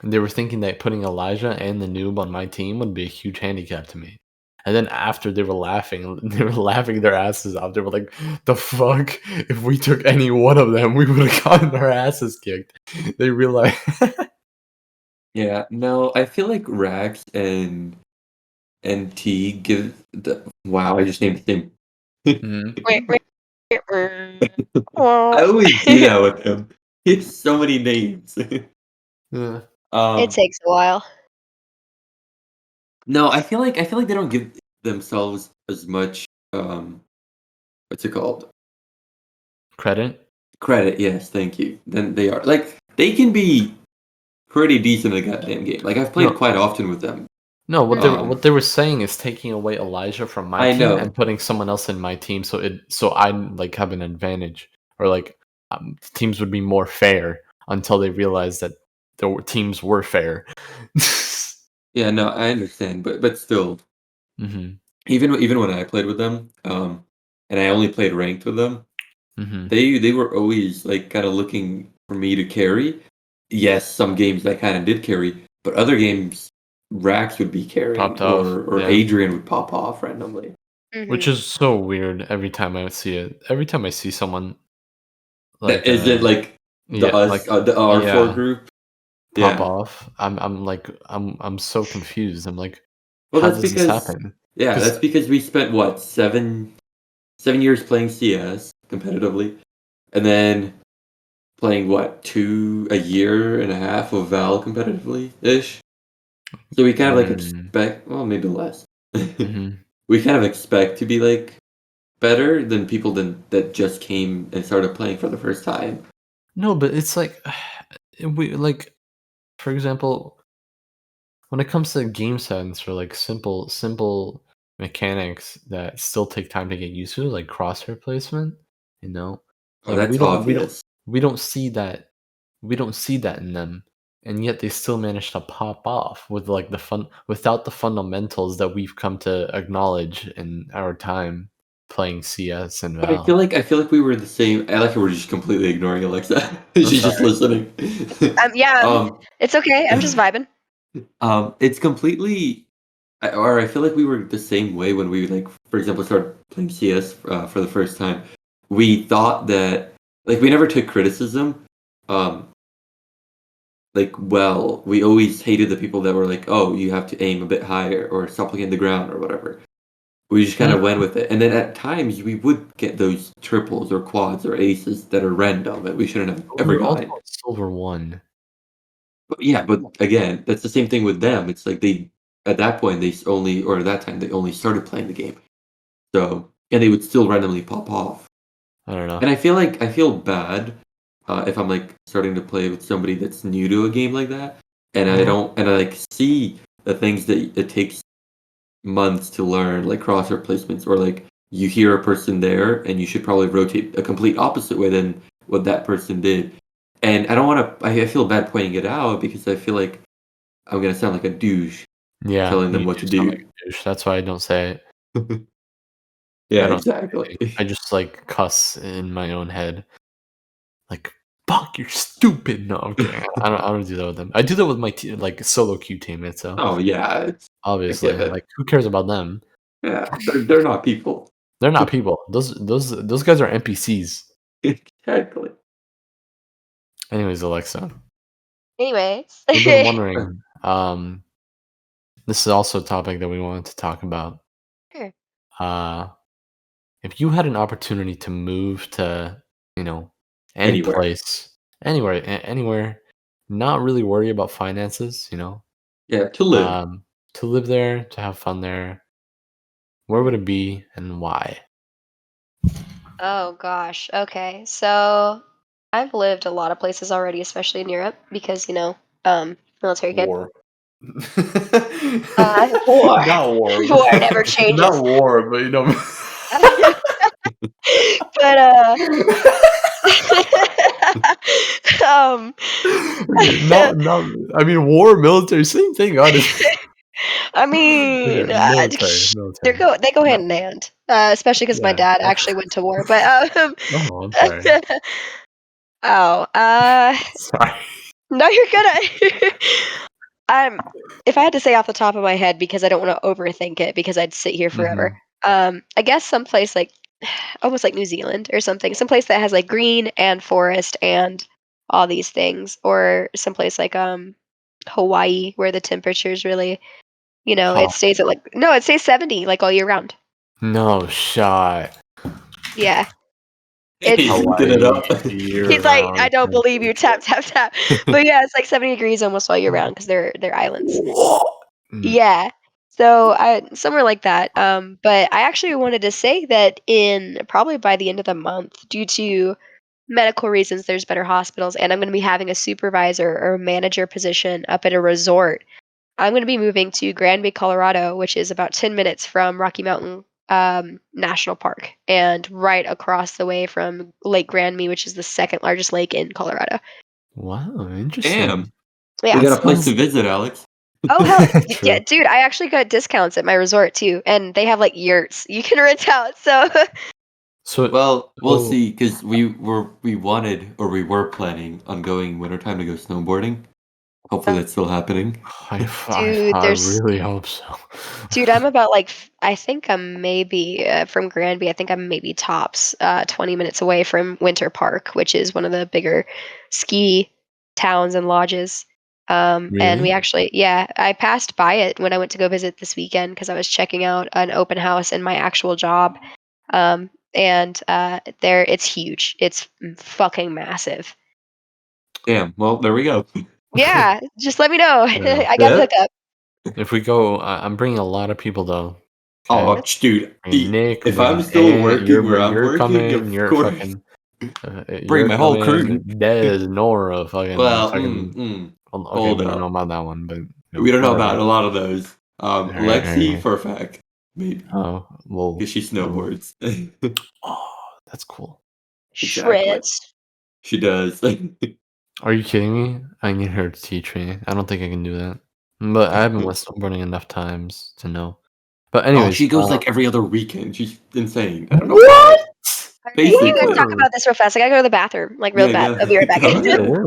they were thinking that putting Elijah and the noob on my team would be a huge handicap to me. And then after they were laughing, they were laughing their asses off. They were like, "The fuck! If we took any one of them, we would have gotten our asses kicked." They realized, Yeah, no, I feel like Rax and T give the wow, I just named him. Mhm. Wait, wait, wait, wait. I Oh. always do that with him. He has so many names. Yeah. It um, takes a while. no, I feel like they don't give themselves as much what's it called? Credit? Credit, yes, thank you. Then they are. Like they can be pretty decent in the goddamn game. Like I've played No, quite often with them. no. Mhm. What they were saying is taking away Elijah from my I team know. and putting someone else in my team, so I like have an advantage, or like teams would be more fair until they realized that teams were fair. Yeah, no, I understand, but still, hmm even when I played with them, and I only played ranked with them, hmm they were always like kind of looking for me to carry. Yes, some games I kind of did carry, but other games Rax would be carrying, Popped off. or Yeah. Adrian would pop off randomly. Which Mhm. is so weird every time I see it. Every time I see someone That like is it. Like yeah, like the R4 yeah, group. pop Yeah. off. I'm like I'm so confused. I'm like, Well, how that's does this because happen? yeah, Because that's because we spent what 7 years playing CS competitively, and then playing what 2 a year and a half of Val competitively ish. So we kind of like mm, expect, well, maybe less. mhm. We kind of expect to be like better than people that just came and started playing for the first time. No, but it's like we like for example, when it comes to game sense or like simple mechanics that still take time to get used to, like crosshair placement, you know, Oh, like that's obvious. we don't see that we don't see that in them, and yet they still manage to pop off with like the fun without the fundamentals that we've come to acknowledge in our time playing CS and But Val. I feel like we were the same. I like how we're just completely ignoring Alexa. I'm She's just sorry. listening. Yeah, um, it's okay. I'm just vibing. it's completely. Or I feel like we were the same way when we like, for example, started playing CS for the first time. We thought that like we never took criticism. Um, like, well, we always hated the people that were like, oh, you have to aim a bit higher or stop looking at the ground or whatever. We just kind Mm, of went with it. And then at times we would get those triples or quads or aces that are random that we shouldn't have but we ever were also gotten. at silver one. But yeah, but again, that's the same thing with them. It's like they, at that point, only, or at that time, they only started playing the game. So, and they would still randomly pop off. I don't know. And I feel bad if I'm like starting to play with somebody that's new to a game like that. And I Mhm. don't, and I like see the things that it takes months to learn, like cross replacements, or like you hear a person there and you should probably rotate a complete opposite way than what that person did. And I don't want to, I feel bad pointing it out because I feel like I'm going to sound like a douche Yeah, telling you them what do to sound like do. a douche. That's why I don't say it. I Yeah, don't say exactly. anything. I just like cuss in my own head. Like, "Fuck, you're stupid." No, I'm kidding. I don't do that with them. I do that with my like solo queue teammates though. Oh, yeah, I Obviously, get it. like who cares about them? Yeah, they're not people. They're not people. Those guys are NPCs. Exactly. Anyways, Alexa, Anyways. we've been wondering. This is also a topic that we wanted to talk about. Sure. Uh, if you had an opportunity to move to, you know, any Anywhere. place, anywhere, not really worry about finances, you know, Yeah, to live. to live there, to have fun there, where would it be and why? Oh gosh. Okay. So I've lived a lot of places already, especially in Europe, because military kid. War. War. Not war, War never not changes. war, but you know. But um, Okay, not. I mean, war, military, same thing. Honestly. I Okay, mean, military. they go No, hand in hand, especially because my yeah. dad actually went to war. But Oh, I'm sorry. oh, Sorry. no, you're gonna. I'm if I had to say off the top of my head because I don't want to overthink it because I'd sit here forever. Mhm. I guess someplace like almost like New Zealand or something, someplace that has like green and forest and all these things, or someplace like Hawaii where the temperature is really, it Hot. stays at like no, it stays 70 like all year round. No shot. Yeah, He's it's looking it Hawaii up. he's like I year-round don't believe you tap temperature. tap tap, but yeah, it's like 70 degrees almost all year round because they're islands. What? Mm, Yeah. So I somewhere like that. But I actually wanted to say that in probably by the end of the month, due to medical reasons, there's better hospitals, and I'm going to be having a supervisor or manager position up at a resort. I'm going to be moving to Granby, Colorado, which is about 10 minutes from Rocky Mountain National Park, and right across the way from Lake Granby, which is the second largest lake in Colorado. wow, Damn. interesting. Yeah. We That got a place sounds to visit, Alex. Oh hell yeah, true. dude! I actually got discounts at my resort too, and they have like yurts you can rent out. So So Well, we'll so see, because we were planning on going wintertime to go snowboarding. Hopefully that's still happening. Dude, I there's really hope so. dude, I'm about like I think I'm maybe from Granby. I think I'm maybe tops 20 minutes away from Winter Park, which is one of the bigger ski towns and lodges. And we Really? actually, yeah, I passed by it when I went to go visit this weekend because I was checking out an open house in my actual job. And there, it's huge. It's fucking massive. Damn. Well, there we go. Yeah, just let me know. Yeah. I got the Yeah. hookup. If we go, I'm bringing a lot of people though. Okay, Oh, dude. bringing Nick, If I'm bringing still Ant. working where I'm You're working, coming. of You're course, fucking. bring You're my whole coming. crew. Des, Nora, fucking, Well, fucking. Well, okay, hold we don't know up. about that one, but We don't know about whatever. a lot of those. All right, all Lexi right. for a fact, maybe Oh, because well. she snowboards. Oh, that's cool. Exactly, Shreds. she does. Are you kidding me? I need her to teach me. I don't think I can do that. But I haven't went snowboarding enough times to know. But Oh, anyways, she goes like every other weekend. She's insane. I don't know what? why. Alright, you guys Basically, talk Where? about this real fast. I gotta go to the bathroom, like, real yeah, bad. I'll go, be right back. go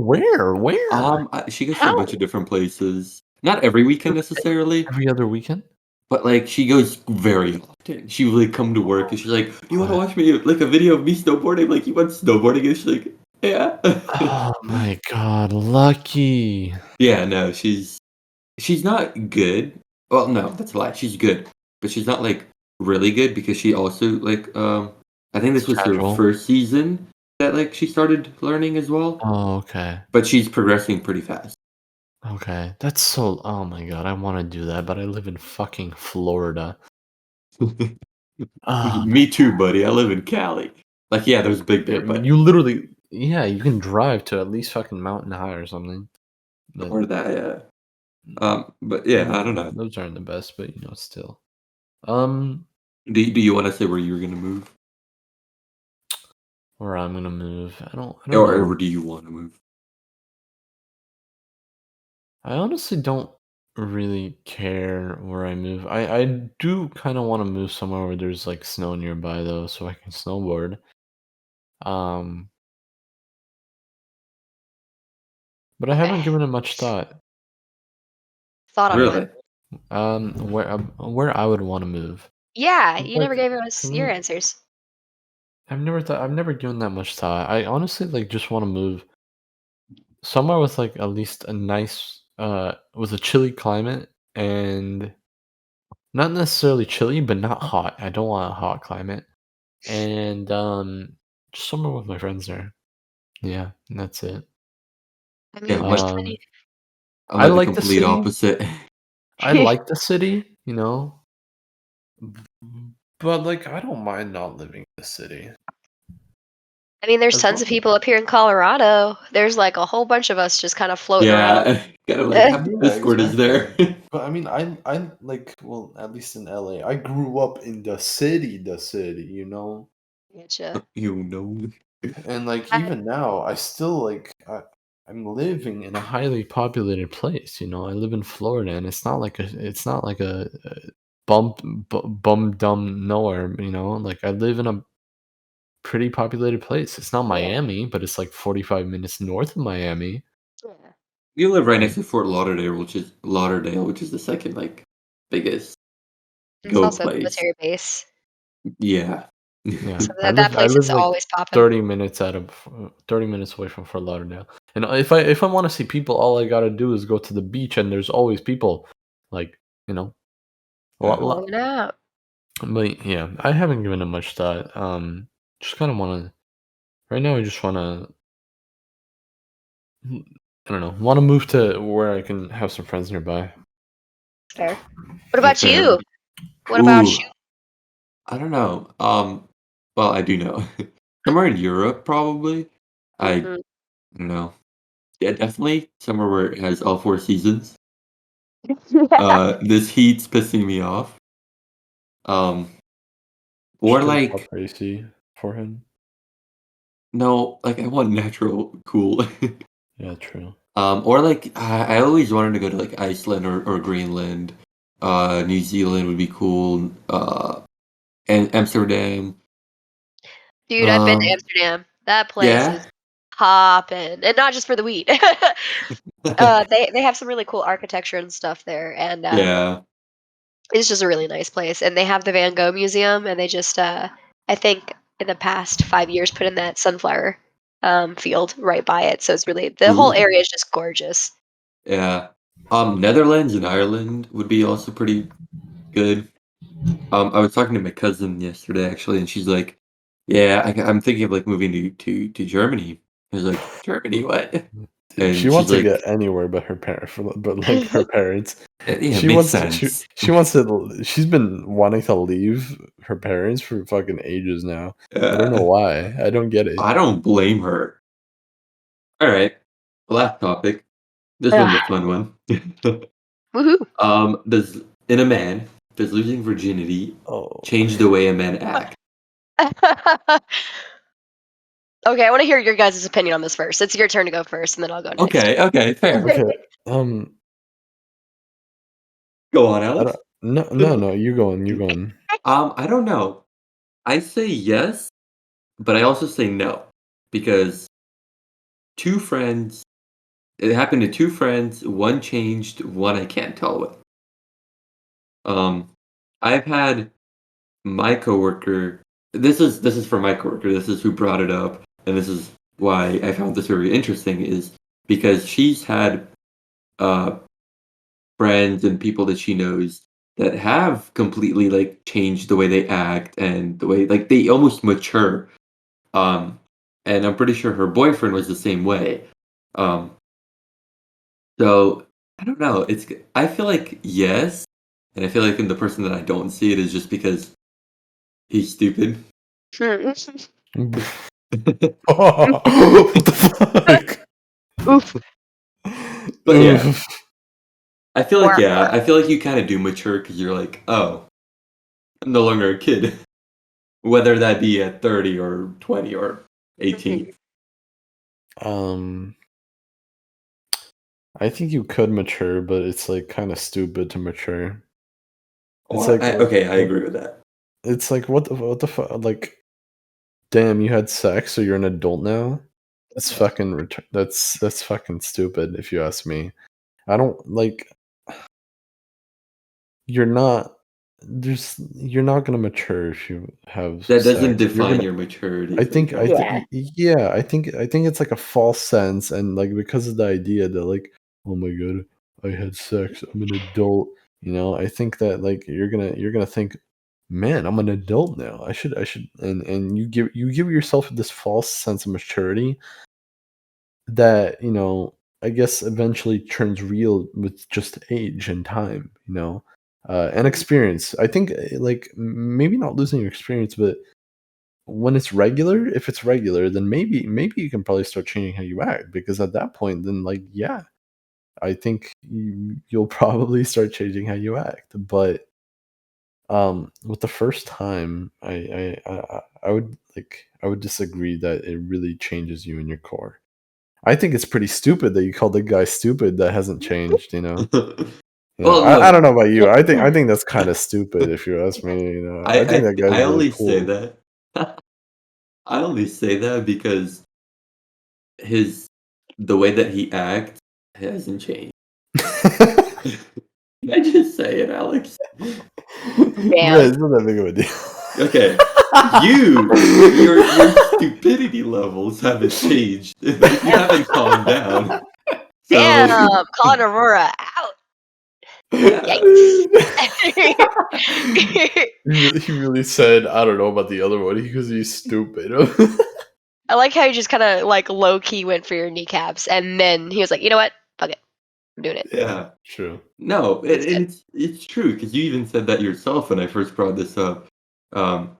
Where? ahead. Where? She goes to a bunch How? of different places. Not every weekend necessarily, Every other weekend? but like she goes very often. She will like come to work and she's like, "Do you want to What? watch me like a video of me snowboarding?" Like, "You want snowboarding?" And she's like, "Yeah." Oh my god, lucky. Yeah, no, she's not good. Well, no, that's a lie. She's good, but she's not like really good because she also like I think It's this was her casual. first season that like she started learning as well. Oh, okay. But she's progressing pretty fast. Okay. That's so oh my god, I wanna do that, but I live in fucking Florida. Oh my Me too, buddy. I live in Cali. Like, yeah, there's Big yeah, Bear, but you literally yeah, you can drive to at least fucking Mountain High or something. But or that, yeah. But yeah, I don't know. those aren't the best, but still. Um, Do you want to say where you're gonna move, where I'm gonna move. I don't know. or do you want to move? I honestly don't really care where I move. I do kind of want to move somewhere where there's like snow nearby though, so I can snowboard. Um, but I haven't Okay. given it much thought. Thought on what? Really? Where I would want to move. Yeah, you never Like gave for us your me, answers. I've never given that much thought. I honestly like just want to move somewhere with like at least a nice with a chilly climate and not necessarily chilly, but not hot. I don't want a hot climate. And just somewhere with my friends there. Yeah, and that's it. I Yeah, mean, there's Um plenty. I'm I like the like the complete city. opposite. I like the city, but like I don't mind not living in the city. I mean, there's As tons of long people up here in Colorado. There's like a whole bunch of us just kind of floating around. Yeah, kind of like how much yeah, Discord is exactly. there? But I mean, I like well, at least in LA. I grew up in the city. Getcha. You know. And like I, even now, I still I'm living in a highly populated place. I live in Florida, and it's not like a bum dumb nowhere. Like I live in a pretty populated place. It's not yeah, Miami, but it's like 45 minutes north of Miami. yeah. You live right next And to Fort Lauderdale, which is the second like biggest It's go also a place. military base, Yeah. yeah, so that I place live is like always popping. 30 minutes 30 minutes away from Fort Lauderdale. And if I want to see people, all I got to do is go to the beach and there's always people like, you know, a lot, Yeah. Rolling out. but yeah, I haven't given it much thought. Just kind of want to right now I just want to I don't know, want to move to where I can have some friends nearby. Fair. What Yeah, about fair. you? What about Ooh, you? I don't know. Well, I do know. Somewhere in Europe, probably. I Mhm. don't know. Yeah, definitely somewhere where it has all four seasons. Yeah. This heat's pissing me off. Um, or Just get a like proper AC for him. no, like I want natural cool. Yeah, true. Or like I always wanted to go to like Iceland or Greenland. New Zealand would be cool. And Amsterdam. Dude, I've been to Um, Amsterdam. That place is yeah. poppin', and not just for the weed. They have some really cool architecture and stuff there, and Yeah. it's just a really nice place. And they have the Van Gogh Museum, and they just I think in the past 5 years put in that sunflower field right by it. So it's really the whole Ooh. area is just gorgeous. Yeah. Netherlands and Ireland would be also pretty good. I was talking to my cousin yesterday actually, and she's like, "Yeah, I'm thinking of like moving to Germany." I was like, "Germany, what?" Dude, she And she's wants to get like, anywhere but but like her parents. Yeah, it She makes wants sense. she wants to. She's been wanting to leave her parents for fucking ages now. I don't know Uh, why. I don't get it. I don't blame her. All right, last topic. This one's a Ugh, fun one. woohoo! Does in a man does losing virginity Oh, change the way a man acts? Okay, I want to hear your guys' opinion on this first. It's your turn to go first, and then I'll go next. Okay, fair. okay. Um, Go on, I don't. Alex. No. You going? You going? I don't know. I say yes, but I also say no because two friends. It happened to two friends. One changed. One I can't tell what. Um, I've had my coworker. This is for my coworker. This is who brought it up, and this is why I found this very interesting. Is because she's had uh friends and people that she knows that have completely like changed the way they act and the way like they almost mature. Um, and I'm pretty sure her boyfriend was the same way. Um, so I don't know. I feel like yes, and I feel like in the person that I don't see it is just because he's stupid. What the fuck? Oof. But yeah, Oof. I feel like Wah, yeah, wah. I feel like you kind of do mature because you're like, oh, I'm no longer a kid, whether that be at 30 or 20 or 18. Um, I think you could mature, but it's like kind of stupid to mature. It's like Okay, I agree with that. it's like what the fuck? Like, damn, you had sex, so you're an adult now. That's fucking that's fucking stupid if you ask me. I don't like you're not you're not gonna mature if you have That doesn't sex. You're define gonna your maturity, so I don't. Yeah. think yeah, I think it's like a false sense and like because of the idea that like, oh my god, I had sex, I'm an adult, you know, I think that like you're gonna think, man, I'm an adult now. I should and you give yourself this false sense of maturity that, you know, I guess eventually turns real with just age and time, you know, and experience. I think like maybe not losing your experience, but when it's regular, if it's regular, then maybe you can probably start changing how you act because at that point, then like yeah, I think you'll probably start changing how you act. But with the first time, I would like I would disagree that it really changes you in your core. I think it's pretty stupid that you called the guy stupid that hasn't changed, you know? Yeah, Well, I don't no. know about you. I think that's kinda stupid if you ask me, you know? I think that guy's I really only say cool. that. I only say that because his the way that he acts hasn't changed. Can I just say it, Alex? Man, Damn. it's not that big of a Okay. Your stupidity levels haven't changed. Like you haven't calmed down. So Damn. Calling Aurora out. Yikes. deal. He really said, "I don't know about the other one," because he's stupid. I like how you just kind of like low key went for your kneecaps, and then he was like, you know what? Fuck it. I'm doing it. Yeah, yeah. true. No, It's and good. it's true because you even said that yourself when I first brought this up. Um,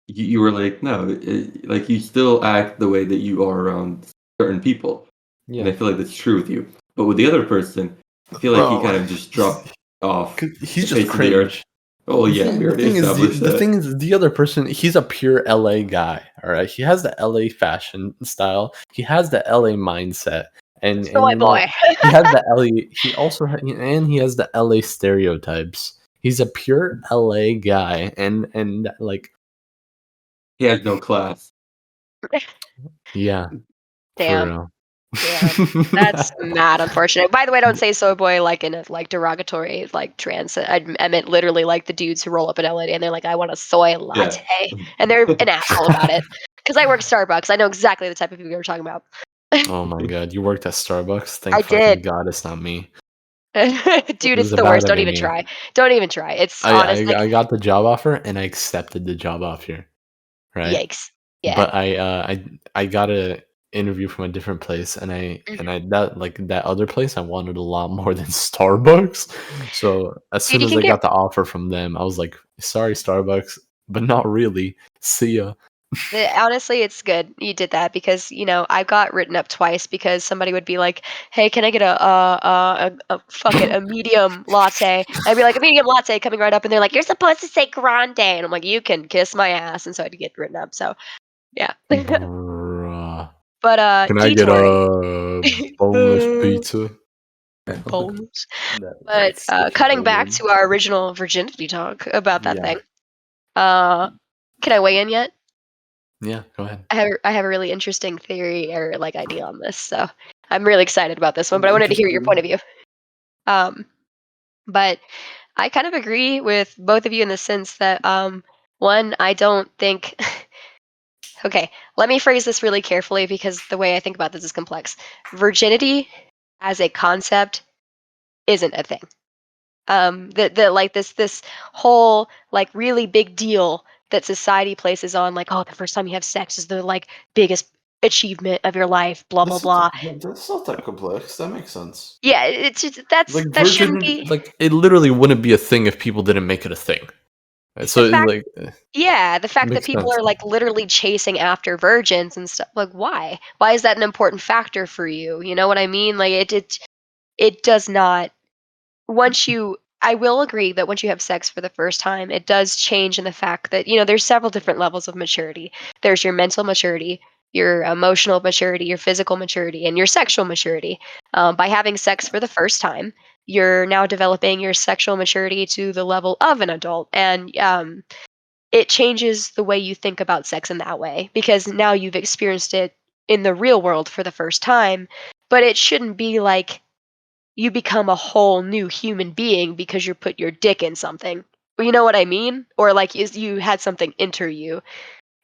you were like, no, like you still act the way that you are around certain people, and Yeah. I feel like that's true with you. But with the other person, I feel like he Bro, kind of just dropped off 'cause he's the just face of the earth. cringe. Oh yeah, we The already thing is, established that. the other person, he's a pure LA guy. All right, he has the LA fashion style. He has the LA mindset, and Soy you know, boy. he has the LA. He also and he has the LA stereotypes. He's a pure LA guy, and like He has no class. yeah, For Damn. real. Damn. That's mad unfortunate. By the way, don't say soy boy like in a like derogatory like trans. I meant literally like the dudes who roll up in LA and they're like, I want a soy Yeah. latte, and they're an asshole about it. Because I work at Starbucks, I know exactly the type of people you're talking about. Oh my god, you worked at Starbucks? I Thank fucking did, God it's not me. dude. This It's is the bad worst. to Don't be even me. try. Don't even try. It's I, honest. I Like, I got the job offer and I accepted the job offer, right? yikes. Yeah. But I got a interview from a different place, and I Mhm. that like that other place I wanted a lot more than Starbucks. So as Dude, soon you as can I get got the offer from them, I was like, "Sorry, Starbucks, but not really. See ya." Honestly, it's good you did that because I got written up twice because somebody would be like, "Hey, can I get a fuck it, a medium latte?" I'd be like, "A medium latte," coming right up, and they're like, "You're supposed to say grande," and I'm like, "You can kiss my ass," and so I'd get written up. So yeah, Bruh. but Can I get detouring. a boneless pizza? Bones. But That's such a cutting good back one. to our original virginity talk about that Yeah. thing. Uh, can I weigh in yet? Yeah, go ahead. I have a really interesting theory or like idea on this, so I'm really excited about this one. I'm But I wanted to hear your interested. point of view. Um, but I kind of agree with both of you in the sense that one, I don't think. Okay, let me phrase this really carefully because the way I think about this is complex. Virginity as a concept isn't a thing. That like this whole like really big deal that society places on like, oh, the first time you have sex is the like biggest achievement of your life, blah blah blah. That's not that complex. That makes sense. Yeah, it's just, Like that shouldn't virginity, be like it literally wouldn't be a thing if people didn't make it a thing. the So fact. like Yeah, the fact that makes people sense. are like literally chasing after virgins and stuff. Like, why? Why is that an important factor for you? You know what I mean? Like, it does not. Once you I will agree that once you have sex for the first time, it does change in the fact that, there's several different levels of maturity. There's your mental maturity, your emotional maturity, your physical maturity, and your sexual maturity. By having sex for the first time, you're now developing your sexual maturity to the level of an adult. And it changes the way you think about sex in that way because now you've experienced it in the real world for the first time. But it shouldn't be like you become a whole new human being because you put your dick in something. You know what I mean? Or like is you had something enter you.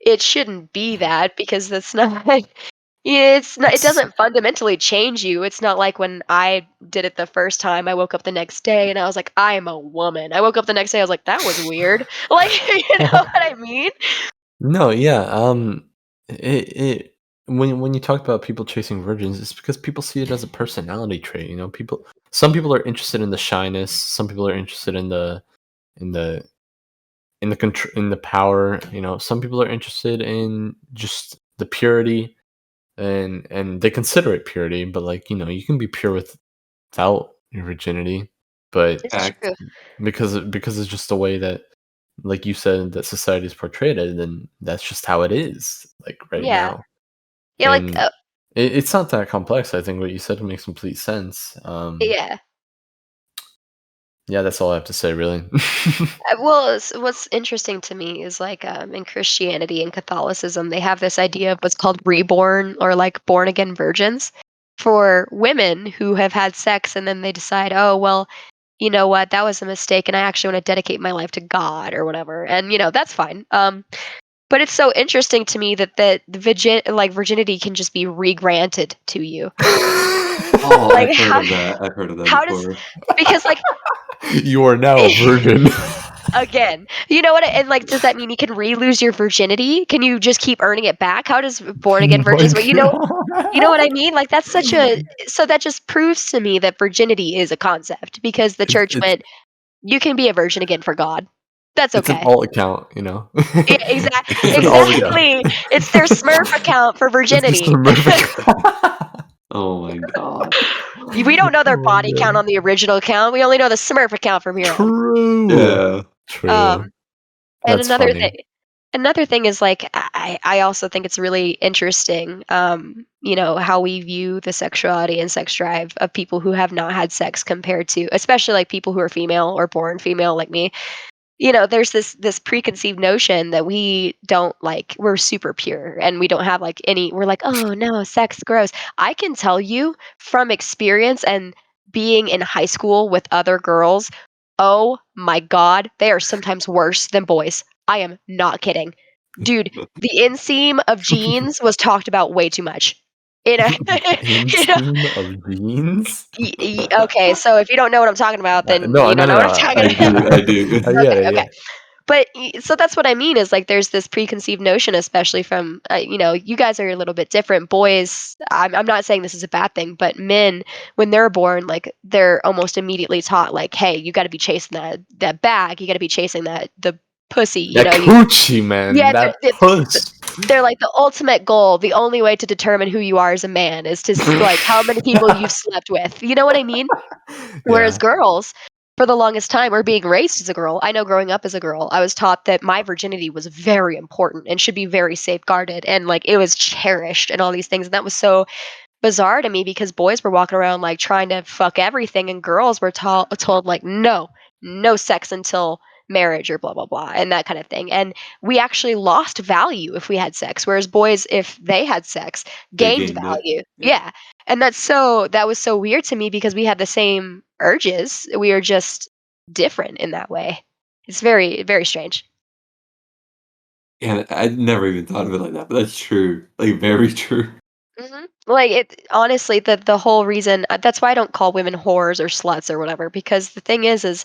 It shouldn't be that because that's not yeah, it's not it It's doesn't fundamentally change you. It's not like when I did it the first time, I woke up the next day and I was like, I am a woman. I woke up the next day, I was like, that was weird. Like, you know what I mean? no, yeah. It when you talk about people chasing virgins, it's because people see it as a personality trait. Some people are interested in the shyness. Some people are interested in the in the power. Some people are interested in just the purity, and they consider it purity. But like you can be pure without your virginity, but It's Fact. true. because it's just the way that, like you said, that society is portrayed it, then that's just how it is, like right Yeah. now. Yeah, like And it's not that complex. I think what you said makes complete sense. yeah. Yeah, that's all I have to say, really. Well, what's interesting to me is like in Christianity and Catholicism, they have this idea of what's called reborn or like born again virgins for women who have had sex and then they decide, oh, well, you know what, that was a mistake and I actually want to dedicate my life to God or whatever. And, that's fine. But it's so interesting to me that like virginity can just be regranted to you. Oh, Like, I've heard of that. I've heard of that how does, before. because like, You are now a virgin. again. You know what? And like, does that mean you can re-lose your virginity? Can you just keep earning it back? How does born again My virgins? But you know what I God. mean? Like, that's such a. So that just proves to me that virginity is a concept because the It's church it's went, you can be a virgin again for God. That's it's an okay. alt account, Yeah, It's an alt account. exactly. It's their Smurf account for It's just a virginity. Murphy. Oh my god. We don't know their Oh body count man. on the original account. We only know the Smurf account from here on. True. Yeah. True. Um, and That's funny. another thing is like I also think it's really interesting how we view the sexuality and sex drive of people who have not had sex compared to especially like people who are female or born female like me there's this preconceived notion that we don't like we're super pure and we don't have like any we're like, "Oh, no, sex gross." I can tell you from experience and being in high school with other girls, oh my god, they are sometimes worse than boys. I am not kidding. Dude, the inseam of jeans was talked about way too much. You know? You know? Inseam of jeans? Okay, so if you don't know what I'm talking about, then No, you no, don't no, know what no. I'm talking I do. about. I do. I get Okay, it. okay. Yeah. But so that's what I mean is like there's this preconceived notion, especially from you guys are a little bit different. Boys, I'm not saying this is a bad thing, but men when they're born, like they're almost immediately taught like, hey, you got to be chasing that bag, you got to be chasing the pussy, That you coochie, man. yeah, That puss. they're like the ultimate goal. The only way to determine who you are as a man is to like how many people you've slept with. You know what I mean? Whereas Yeah. girls, for the longest time, or being raised as a girl, I know growing up as a girl, I was taught that my virginity was very important and should be very safeguarded and like it was cherished and all these things. And that was so bizarre to me because boys were walking around like trying to fuck everything and girls were told like no sex until marriage or blah blah blah and that kind of thing. And we actually lost value if we had sex, whereas boys, if they had sex, They gained gained it. value. Yeah. Yeah. And that was so weird to me because we had the same urges, we are just different in that way. It's very very strange. And I never even thought of it like that, but that's true. Like very true. Like it honestly, the whole reason that's why I don't call women whores or sluts or whatever. Because the thing is,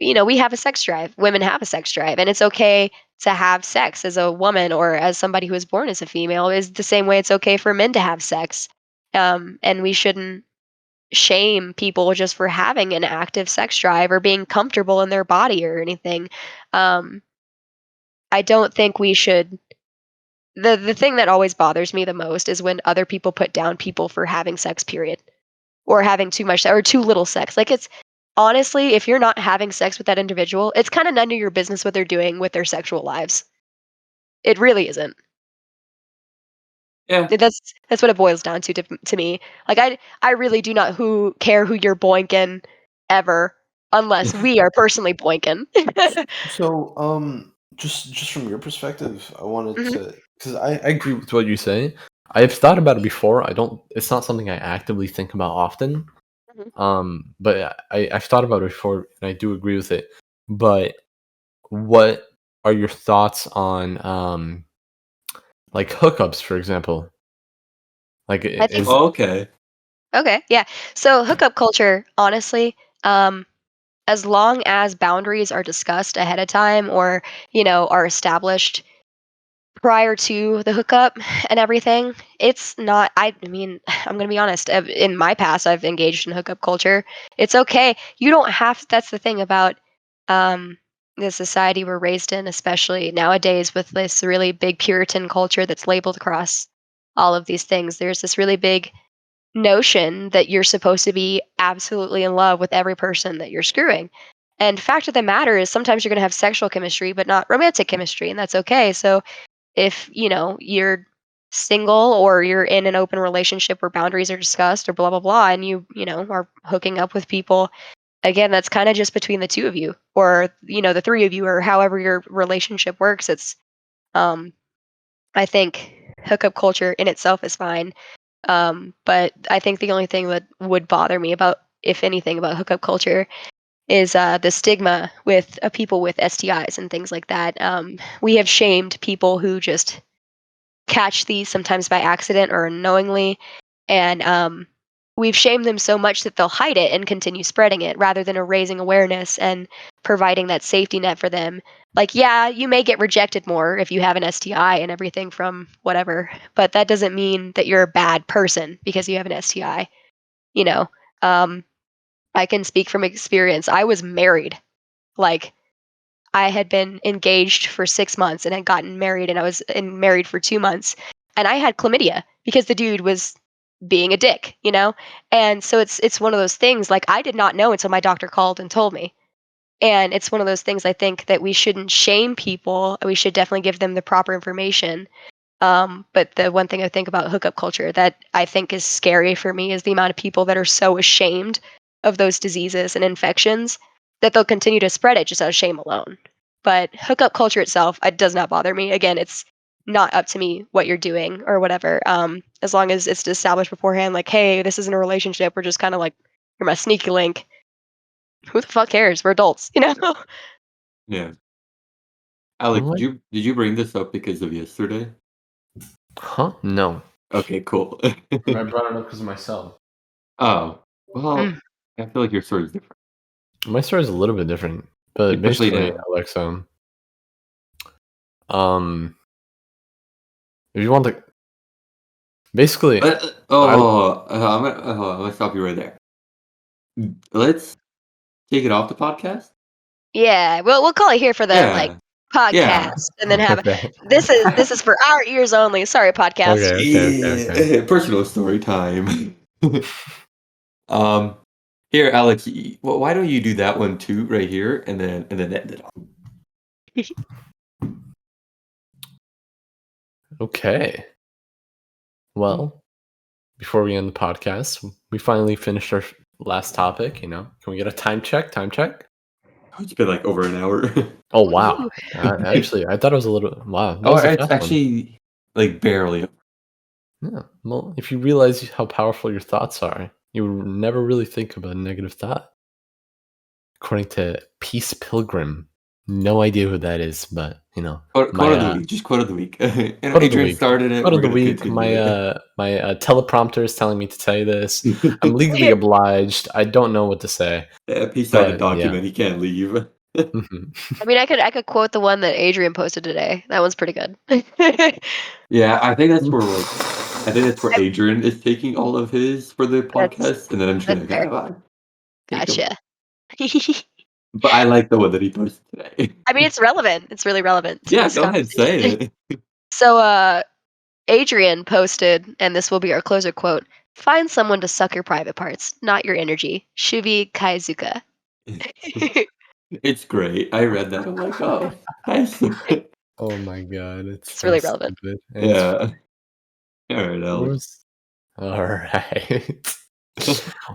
we have a sex drive. Women have a sex drive, and it's okay to have sex as a woman or as somebody who was born as a female. Is the same way it's okay for men to have sex, and we shouldn't shame people just for having an active sex drive or being comfortable in their body or anything. Um, I don't think we should the thing that always bothers me the most is when other people put down people for having sex, period, or having too much or too little sex. Like it's honestly, if you're not having sex with that individual, it's kind of none of your business what they're doing with their sexual lives. It really isn't. Yeah. That's what it boils down to me. Like I really do not who care who you're boinking ever unless we are personally boinking. So, just from your perspective, I wanted Mhm, to, because I agree with what you say. I've thought about it before. I don't. It's not something I actively think about often. mhm. But I've thought about it before, and I do agree with it. But what are your thoughts on like hookups, for example? Like, I think is Oh, okay. okay, yeah. So hookup culture, honestly, um, as long as boundaries are discussed ahead of time or, are established prior to the hookup and everything, it's not I mean, I'm going to be honest, in my past I've engaged in hookup culture. It's okay. You don't have that's the thing about um the society we're raised in, especially nowadays with this really big Puritan culture that's labeled across all of these things. There's this really big notion that you're supposed to be absolutely in love with every person that you're screwing. And fact of the matter is sometimes you're going to have sexual chemistry but not romantic chemistry, and that's okay. So if, you're single or you're in an open relationship where boundaries are discussed or blah blah blah and you are hooking up with people, again, that's kind of just between the two of you or, the three of you or however your relationship works. It's um I think hookup culture in itself is fine. But I think the only thing that would bother me about, if anything, about hookup culture is the stigma with people with STIs and things like that. We have shamed people who just catch these sometimes by accident or unknowingly, and we've shamed them so much that they'll hide it and continue spreading it rather than raising awareness and providing that safety net for them. Like, yeah, you may get rejected more if you have an STI and everything from whatever, but that doesn't mean that you're a bad person because you have an STI. You know, um, I can speak from experience. I was married. Like, I had been engaged for 6 months and had gotten married, and I was married for 2 months, and I had chlamydia because the dude was being a dick. And so it's one of those things. Like I did not know until my doctor called and told me. And it's one of those things I think that we shouldn't shame people. We should definitely give them the proper information. But the one thing I think about hookup culture that I think is scary for me is the amount of people that are so ashamed of those diseases and infections that they'll continue to spread it just out of shame alone. But hookup culture itself, it does not bother me. Again, it's not up to me what you're doing or whatever. As long as it's established beforehand, like, hey, this isn't a relationship. We're just kind of like, you're my sneaky link. Who the fuck cares? We're adults, you know? Yeah. I'm Alec, like, did you bring this up because of yesterday? huh? No. Okay, cool. I brought it up because of myself. Oh, Mm. well, I feel like your story is different, My story is a little bit different, but especially basically, now. Alexa, um, if you want to, basically, I I'm gonna stop you right there. Let's take it off the podcast. Yeah, we'll call it here for the like Yeah, yeah, podcast, and then have okay, this is for our ears only. Sorry, podcast. okay. yeah. Personal story time. um, here, Alex. Well, why don't you do that one too, right here, and then end it off. Okay. Well, before we end the podcast, we finally finished our last topic. You know, can we get a time check? Time check. It's been like over an hour. Oh wow! Ooh. Actually, I thought it was a little. Wow, that Oh, was a it's fast one. actually like barely. Yeah. Well, if you realize how powerful your thoughts are, you would never really think of a negative thought. According to Peace Pilgrim, no idea who that is, but you know, Quote my of the week, just quote of the week. quote of the Adrian week. started it. Quote We're of the gonna week. continue it. My teleprompter is telling me to tell you this. I'm legally obliged. I don't know what to say, Yeah, he signed a but yeah. document. He can't leave. Mhm. I mean, I could quote the one that Adrian posted today. That one's pretty good. Yeah, I think that's where Adrian is taking all of his for the That's podcast, and then I'm just that's gonna kind fair. of take them. Gotcha. But I like the one that he posted today. I mean, it's relevant. It's really relevant to Yeah, this go ahead, say conversation. it. So, Adrian posted, and this will be our closer quote: "Find someone to suck your private parts, not your energy." Shubi Kaizuka. It's great. I read that. I'm like, oh, nice. Oh my god, it's It's so really relevant. stupid and it's Yeah. All right, what Alex. was all right.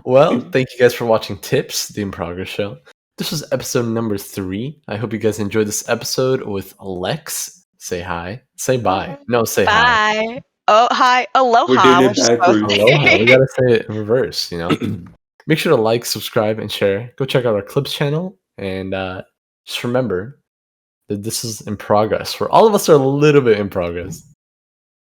Well, thank you guys for watching Tips, the In Progress show. This was episode number 3. I hope you guys enjoyed this episode with Lex. Say hi. Say bye. No, say hi. Bye. Oh, hi. We're doing Aloha. We'll it just both backwards. Aloha. We gotta say it in reverse, you know? Make sure to like, subscribe, and share. Go check out our Clips channel. And just remember that this is in progress, where all of us are a little bit in progress.